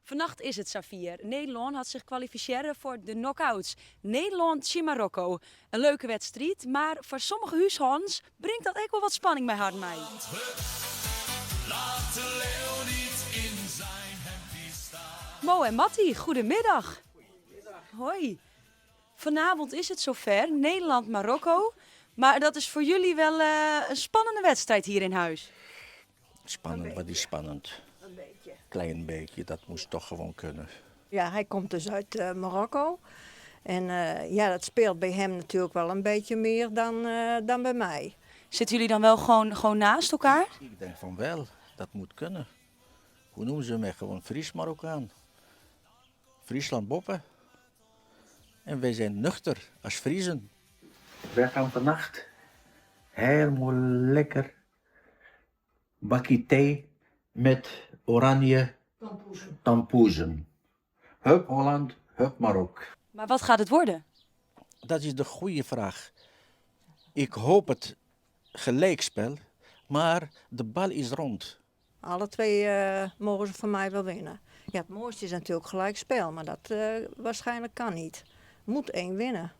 Vannacht is het Safir. Nederland had zich kwalificeren voor de knockouts. Nederland-Marokko. Een leuke wedstrijd, maar voor sommige huishoudens brengt dat echt wel wat spanning bij haar mee. Laat de leeuw niet in zijn hempie staan. Mo en Matti, goedemiddag. Hoi. Vanavond is het zover, Nederland-Marokko. Maar dat is voor jullie wel een spannende wedstrijd hier in huis. Spannend, wat is spannend? Een beetje. Klein beetje, dat moest toch gewoon kunnen. Ja, hij komt dus uit Marokko. En ja, dat speelt bij hem natuurlijk wel een beetje meer dan bij mij. Zitten jullie dan wel gewoon naast elkaar? Ik denk van wel, dat moet kunnen. Hoe noemen ze mij? Gewoon Fries Marokkaan. Friesland Boppen. En wij zijn nuchter als Friezen. Wij gaan vannacht helemaal lekker bakkie thee met oranje tampoezen. Hup Holland, hup Marokko. Maar wat gaat het worden? Dat is de goede vraag. Ik hoop het gelijkspel, maar de bal is rond. Alle twee mogen ze van mij wel winnen. Ja, het mooiste is natuurlijk gelijk spel, maar dat waarschijnlijk kan niet. Moet één winnen.